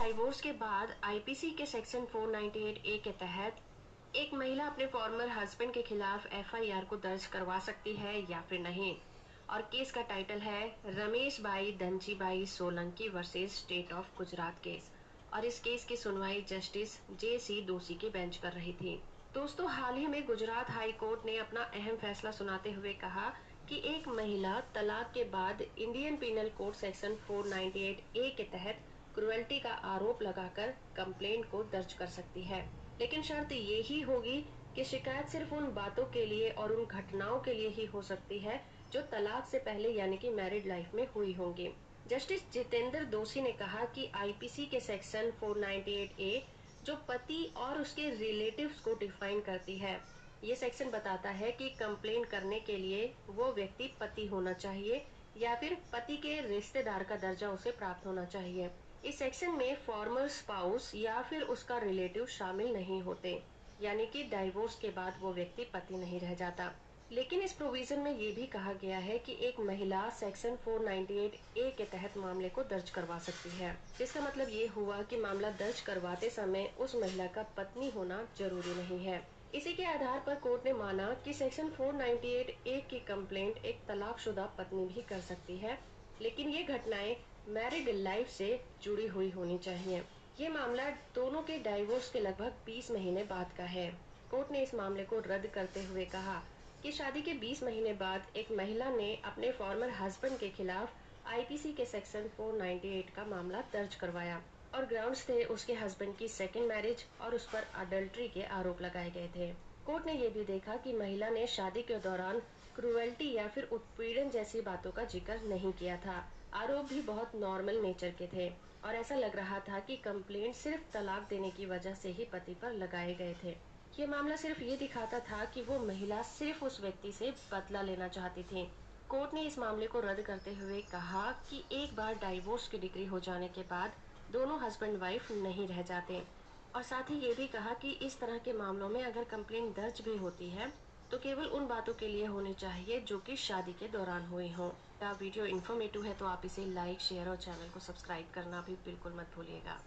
Divorce के बाद IPC के सेक्शन 498 ए के तहत एक महिला अपने फॉर्मर हस्बैंड के खिलाफ एफआईआर को दर्ज करवा सकती है या फिर नहीं। और केस का टाइटल है रमेश भाई Dhanjibhai Solanki versus state of Gujarat case. और इस केस की सुनवाई जस्टिस जे.सी. दोषी की बेंच कर रही थी। दोस्तों, हाल ही में गुजरात हाई कोर्ट ने अपना अहम फैसला सुनाते हुए कहा कि एक महिला तलाक के बाद इंडियन पिनल कोड सेक्शन 498 ए के तहत क्रुएल्टी का आरोप लगाकर कंप्लेंट को दर्ज कर सकती है। लेकिन शर्त ये ही होगी कि शिकायत सिर्फ उन बातों के लिए और उन घटनाओं के लिए ही हो सकती है जो तलाक से पहले यानी कि मैरिड लाइफ में हुई होंगी। जस्टिस जितेंद्र दोषी ने कहा कि आईपीसी के सेक्शन 498 ए जो पति और उसके रिलेटिव्स को डिफाइन करती है, ये सेक्शन बताता है कि कंप्लेंट करने के लिए वो व्यक्ति पति होना चाहिए या फिर पति के रिश्तेदार का दर्जा उसे प्राप्त होना चाहिए। इस सेक्शन में फॉर्मर स्पाउस या फिर उसका रिलेटिव शामिल नहीं होते, यानी कि डाइवोर्स के बाद वो व्यक्ति पति नहीं रह जाता। लेकिन इस प्रोविजन में ये भी कहा गया है कि एक महिला सेक्शन 498 ए के तहत मामले को दर्ज करवा सकती है। इसका मतलब ये हुआ कि मामला दर्ज करवाते समय उस महिला का पत्नी होना जरूरी नहीं है। इसी के आधार पर कोर्ट ने माना कि सेक्शन 498 ए की कंप्लेंट एक तलाकशुदा पत्नी भी कर सकती है, लेकिन ये घटनाएं मैरिड लाइफ से जुड़ी हुई होनी चाहिए। ये मामला दोनों के डाइवोर्स के लगभग 20 महीने बाद का है। कोर्ट ने इस मामले को रद्द करते हुए कहा कि शादी के 20 महीने बाद एक महिला ने अपने फॉर्मर हस्बैंड के खिलाफ आईपीसी के सेक्शन 498 का मामला दर्ज करवाया और ग्राउंड्स थे उसके हस्बैंड की सेकेंड मैरिज और उस पर अडल्ट्री के आरोप लगाए गए थे। कोर्ट ने यह भी देखा कि महिला ने शादी के दौरान क्रुएल्टी या फिर उत्पीड़न जैसी बातों का जिक्र नहीं किया था। आरोप भी बहुत नॉर्मल नेचर के थे और ऐसा लग रहा था कि कंप्लेंट सिर्फ तलाक देने की वजह से ही पति पर लगाए गए थे। ये मामला सिर्फ ये दिखाता था कि वो महिला सिर्फ उस व्यक्ति से बदला लेना चाहती थी। कोर्ट ने इस मामले को रद्द करते हुए कहा कि एक बार डाइवोर्स की डिग्री हो जाने के बाद दोनों हस्बैंड वाइफ नहीं रह जाते। और साथ ही ये भी कहा कि इस तरह के मामलों में अगर कंप्लेंट दर्ज भी होती है तो केवल उन बातों के लिए होनी चाहिए जो कि शादी के दौरान हुई हो। वीडियो इन्फॉर्मेटिव है तो आप इसे लाइक, शेयर और चैनल को सब्सक्राइब करना भी बिल्कुल मत भूलिएगा।